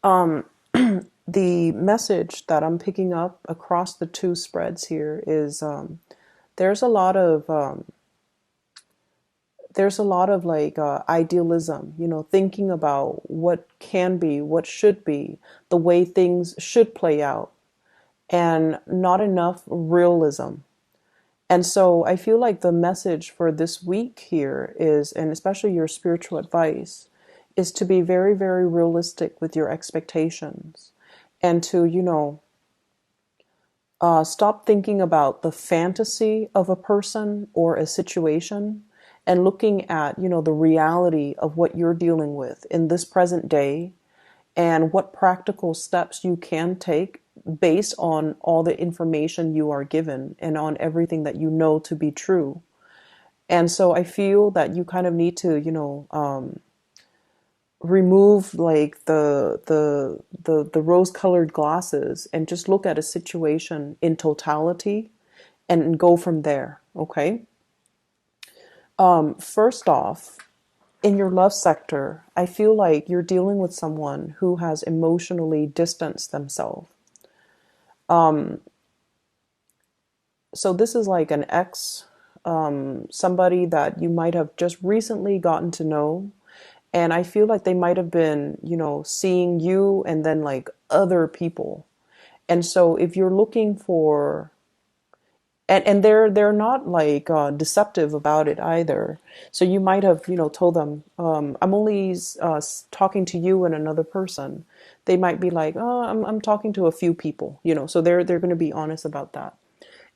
Um, the message that I'm picking up across the two spreads here is there's a lot of like idealism, thinking about what can be, what should be, the way things should play out, and not enough realism. And so I feel like the message for this week here is, and especially your spiritual advice, is to be very, very realistic with your expectations and to, stop thinking about the fantasy of a person or a situation and looking at, the reality of what you're dealing with in this present day and what practical steps you can take based on all the information you are given and on everything that you know to be true. And so I feel that you kind of need to, remove like the rose-colored glasses and just look at a situation in totality and go from there. Okay. First off, in your love sector, I feel like you're dealing with someone who has emotionally distanced themselves. So this is like an ex, somebody that you might have just recently gotten to know. And I feel like they might have been, seeing you and then like other people. And so if you're looking for, and they're not like deceptive about it either. So you might have, told them, I'm only talking to you and another person. They might be like, oh, I'm talking to a few people, so they're going to be honest about that.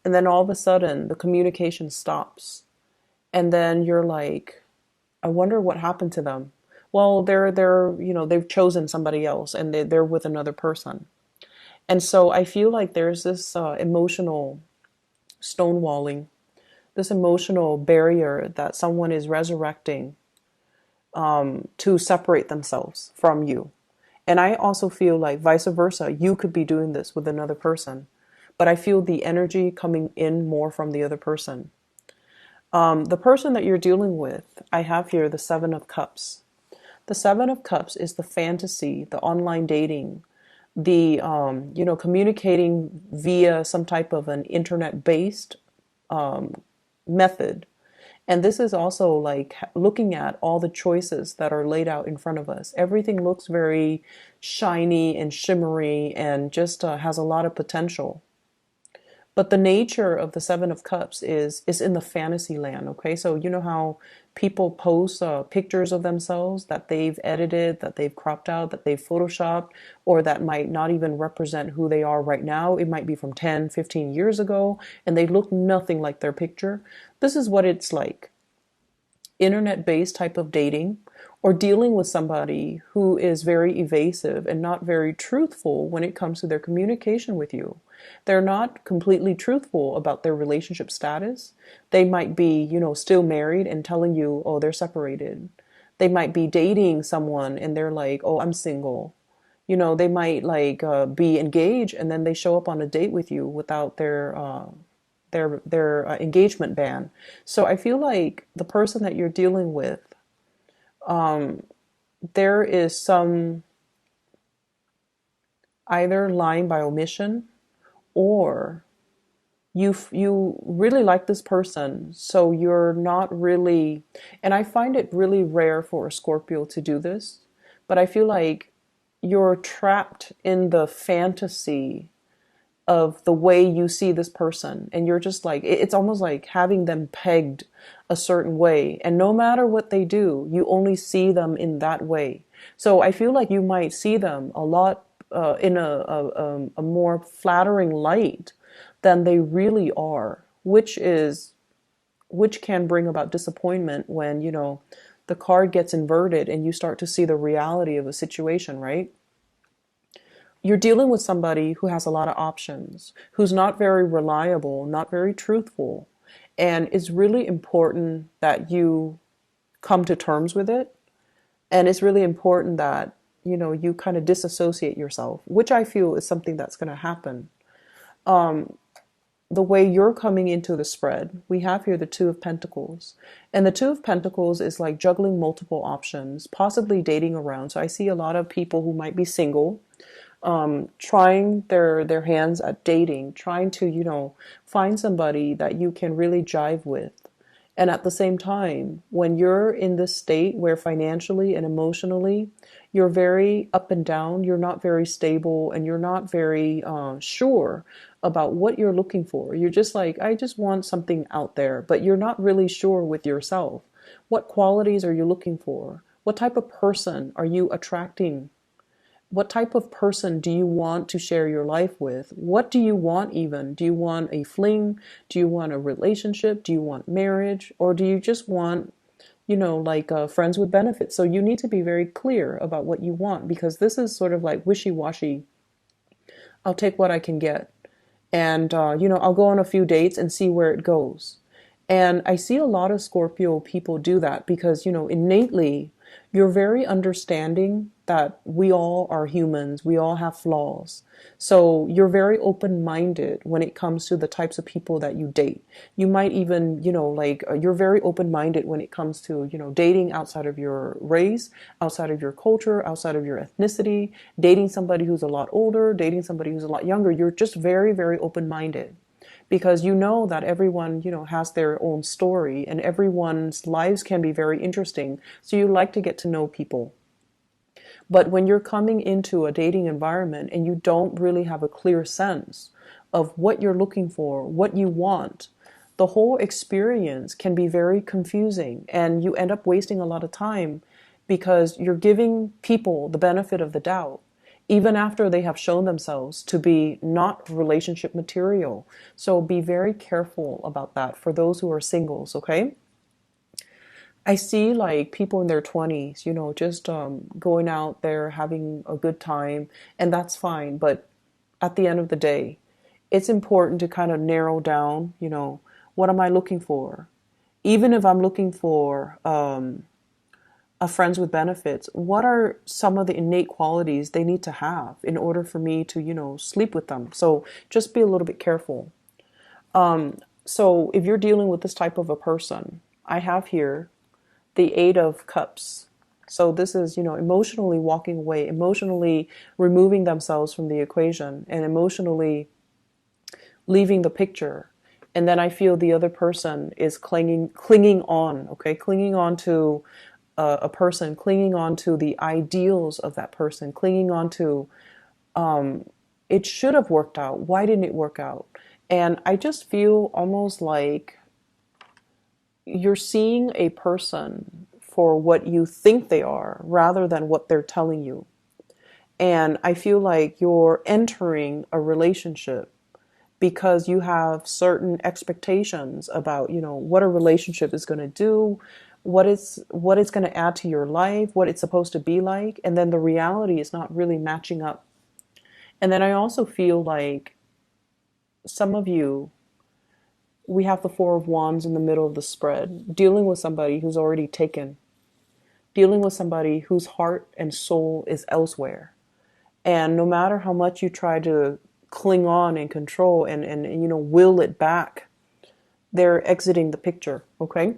And then all of a sudden the communication stops. And then you're like, I wonder what happened to them. Well, they've chosen somebody else and they're with another person. And so I feel like there's this emotional stonewalling, this emotional barrier that someone is resurrecting to separate themselves from you. And I also feel like vice versa, you could be doing this with another person. But I feel the energy coming in more from the other person. The person that you're dealing with, I have here the Seven of Cups. The Seven of Cups is the fantasy, the online dating, the communicating via some type of an internet-based method. And this is also like looking at all the choices that are laid out in front of us. Everything looks very shiny and shimmery and just has a lot of potential. But the nature of the Seven of Cups is in the fantasy land. Okay, so you know how people post pictures of themselves that they've edited, that they've cropped out, that they've photoshopped, or that might not even represent who they are right now. It might be from 10, 15 years ago, and they look nothing like their picture. This is what it's like. Internet-based type of dating, or dealing with somebody who is very evasive and not very truthful when it comes to their communication with you. They're not completely truthful about their relationship status. They might be, still married and telling you, oh, they're separated. They might be dating someone and they're like, oh, I'm single. They might like be engaged and then they show up on a date with you without their engagement ban. So I feel like the person that you're dealing with, there is some either lying by omission, or you really like this person, so you're not really, and I find it really rare for a Scorpio to do this, but I feel like you're trapped in the fantasy of the way you see this person, and you're just like, it's almost like having them pegged a certain way, and no matter what they do, you only see them in that way. So I feel like you might see them a lot in a more flattering light than they really are, which can bring about disappointment when the card gets inverted and you start to see the reality of a situation, right? You're dealing with somebody who has a lot of options, who's not very reliable, not very truthful. And it's really important that you come to terms with it. And it's really important that, you kind of disassociate yourself, which I feel is something that's going to happen. the way you're coming into the spread, we have here the Two of Pentacles. And the Two of Pentacles is like juggling multiple options, possibly dating around. So I see a lot of people who might be single, trying their hands at dating, trying to, find somebody that you can really jive with. And at the same time, when you're in this state where financially and emotionally you're very up and down, you're not very stable, and you're not very sure about what you're looking for. You're just like, I just want something out there, but you're not really sure with yourself. What qualities are you looking for? What type of person are you attracting? What type of person do you want to share your life with? What do you want even? Do you want a fling? Do you want a relationship? Do you want marriage? Or do you just want, like friends with benefits? So you need to be very clear about what you want, because this is sort of like wishy-washy. I'll take what I can get. And, I'll go on a few dates and see where it goes. And I see a lot of Scorpio people do that because, innately, you're very understanding that we all are humans. We all have flaws. So you're very open-minded when it comes to the types of people that you date. You might even, you're very open-minded when it comes to, dating outside of your race, outside of your culture, outside of your ethnicity, dating somebody who's a lot older, dating somebody who's a lot younger. You're just very, very open-minded, because you know that everyone, has their own story, and everyone's lives can be very interesting. So you like to get to know people. But when you're coming into a dating environment and you don't really have a clear sense of what you're looking for, what you want, the whole experience can be very confusing, and you end up wasting a lot of time because you're giving people the benefit of the doubt even after they have shown themselves to be not relationship material. So be very careful about that for those who are singles, okay? I see like people in their 20s, just going out there having a good time, and that's fine. But at the end of the day, it's important to kind of narrow down, what am I looking for? Even if I'm looking for a friends with benefits, what are some of the innate qualities they need to have in order for me to, sleep with them? So just be a little bit careful. So if you're dealing with this type of a person, I have here the Eight of Cups. So this is, emotionally walking away, emotionally removing themselves from the equation, and emotionally leaving the picture. And then I feel the other person is clinging on, okay? Clinging on to a person, clinging on to the ideals of that person, clinging on to, it should have worked out. Why didn't it work out? And I just feel almost like you're seeing a person for what you think they are rather than what they're telling you. And I feel like you're entering a relationship because you have certain expectations about, what a relationship is going to do, what it's going to add to your life, what it's supposed to be like, and then the reality is not really matching up. And then I also feel like some of you, we have the Four of Wands in the middle of the spread, dealing with somebody who's already taken, dealing with somebody whose heart and soul is elsewhere. And no matter how much you try to cling on and control and will it back, they're exiting the picture, okay?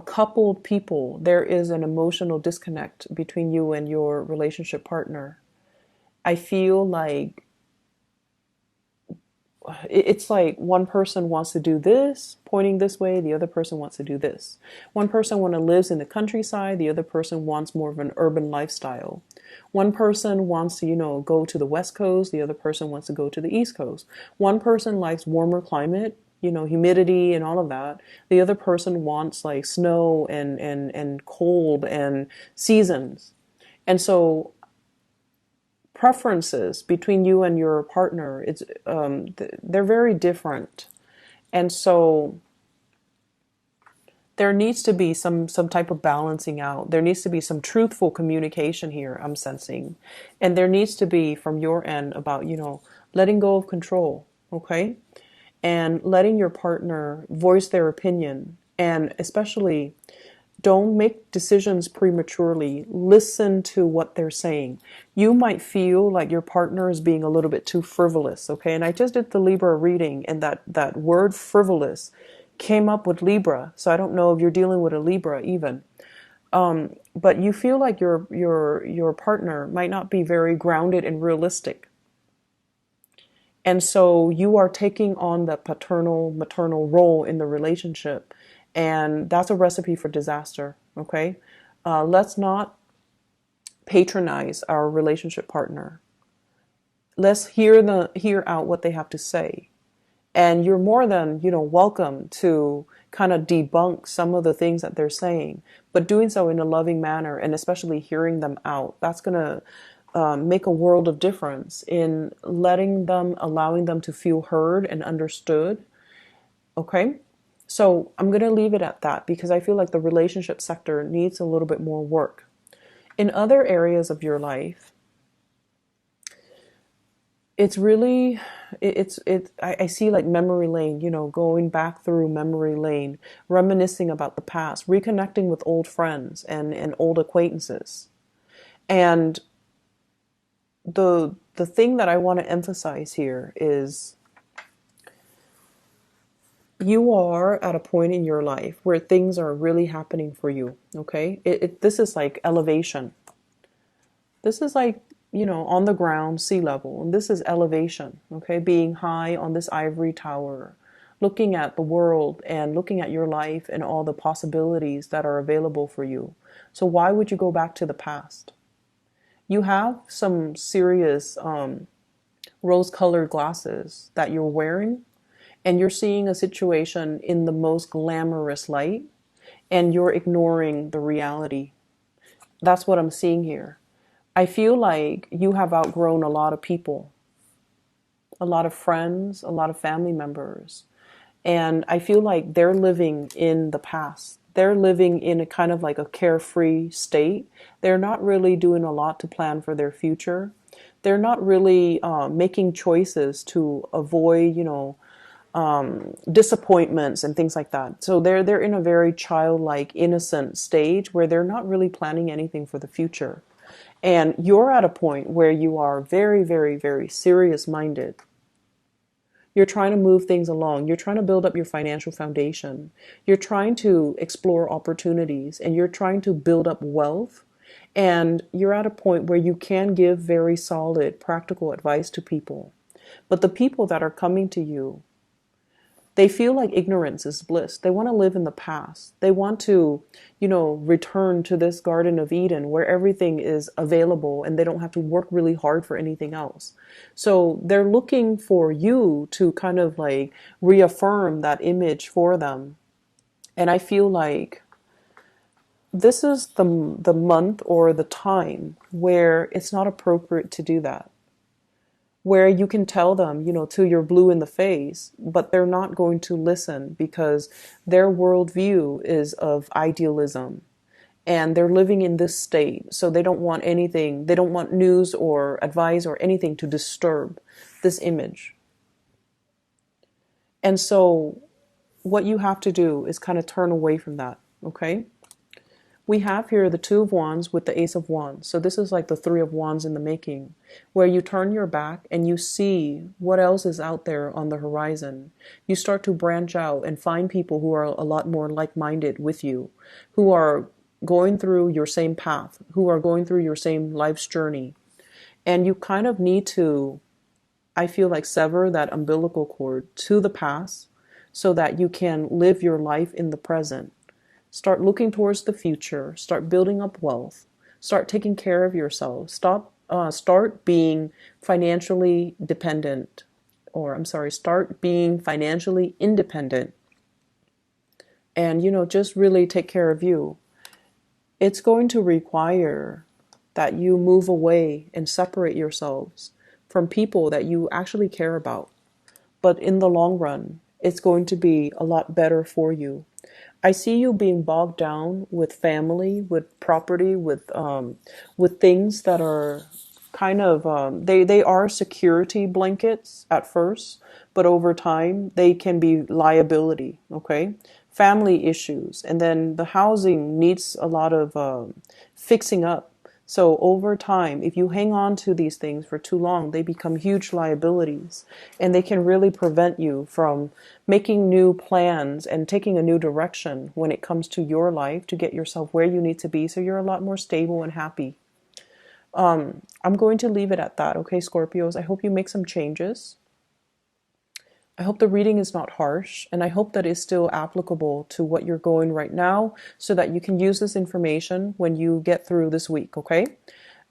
Coupled people, there is an emotional disconnect between you and your relationship partner. I feel like it's like one person wants to do this, pointing this way, the other person wants to do this. One person lives in the countryside, the other person wants more of an urban lifestyle. One person wants to, go to the West Coast, the other person wants to go to the East Coast. One person likes warmer climate, humidity and all of that. The other person wants like snow and cold and seasons. And so preferences between you and your partner, they're very different. And so there needs to be some type of balancing out. There needs to be some truthful communication here, I'm sensing. And there needs to be from your end about, letting go of control, okay? And letting your partner voice their opinion, and especially Don't make decisions prematurely. Listen to what they're saying. You might feel like your partner is being a little bit too frivolous, okay? And I just did the Libra reading, and that word frivolous came up with Libra. So I don't know if you're dealing with a Libra even. But you feel like your partner might not be very grounded and realistic. And so you are taking on the paternal maternal role in the relationship, and that's a recipe for disaster. Okay, let's not patronize our relationship partner. Let's hear out what they have to say, and you're more than welcome to kind of debunk some of the things that they're saying, but doing so in a loving manner, and especially hearing them out. That's gonna make a world of difference in allowing them to feel heard and understood. Okay, so I'm gonna leave it at that because I feel like the relationship sector needs a little bit more work. In other areas of your life, it's really I see like memory lane, going back through memory lane, reminiscing about the past, reconnecting with old friends and old acquaintances. And the thing that I want to emphasize here is you are at a point in your life where things are really happening for you. Okay, this is like elevation. This is like, on the ground, sea level, and this is elevation. Okay, being high on this ivory tower, looking at the world and looking at your life and all the possibilities that are available for you. So why would you go back to the past? You have some serious rose-colored glasses that you're wearing, and you're seeing a situation in the most glamorous light, and you're ignoring the reality. That's what I'm seeing here. I feel like you have outgrown a lot of people, a lot of friends, a lot of family members. And I feel like they're living in the past. They're living in a kind of like a carefree state. They're not really doing a lot to plan for their future. They're not really making choices to avoid, disappointments and things like that. So they're in a very childlike, innocent stage where they're not really planning anything for the future. And you're at a point where you are very, very, very serious minded. You're trying to move things along. You're trying to build up your financial foundation. You're trying to explore opportunities, and you're trying to build up wealth. And you're at a point where you can give very solid, practical advice to people. But the people that are coming to you, they feel like ignorance is bliss. They want to live in the past. They want to, return to this Garden of Eden where everything is available and they don't have to work really hard for anything else. So they're looking for you to kind of like reaffirm that image for them. And I feel like this is the month or the time where it's not appropriate to do that, where you can tell them, till you're blue in the face, but they're not going to listen because their worldview is of idealism and they're living in this state. So they don't want anything, they don't want news or advice or anything to disturb this image. And so what you have to do is kind of turn away from that, okay? We have here the Two of Wands with the Ace of Wands. So this is like the Three of Wands in the making, where you turn your back and you see what else is out there on the horizon. You start to branch out and find people who are a lot more like-minded with you, who are going through your same path, who are going through your same life's journey. And you kind of need to, I feel like, sever that umbilical cord to the past so that you can live your life in the present. Start looking towards the future. Start building up wealth. Start taking care of yourself. Start being financially dependent, or I'm sorry, start being financially independent. And, just really take care of you. It's going to require that you move away and separate yourselves from people that you actually care about. But in the long run, it's going to be a lot better for you. I see you being bogged down with family, with property, with things that are kind of they are security blankets at first, but over time they can be liability. Okay, family issues, and then the housing needs a lot of fixing up. So over time, if you hang on to these things for too long, they become huge liabilities, and they can really prevent you from making new plans and taking a new direction when it comes to your life to get yourself where you need to be so you're a lot more stable and happy. I'm going to leave it at that, okay, Scorpios? I hope you make some changes. I hope the reading is not harsh, and I hope that it's still applicable to what you're going right now so that you can use this information when you get through this week, okay?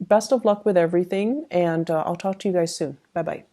Best of luck with everything, and I'll talk to you guys soon. Bye-bye.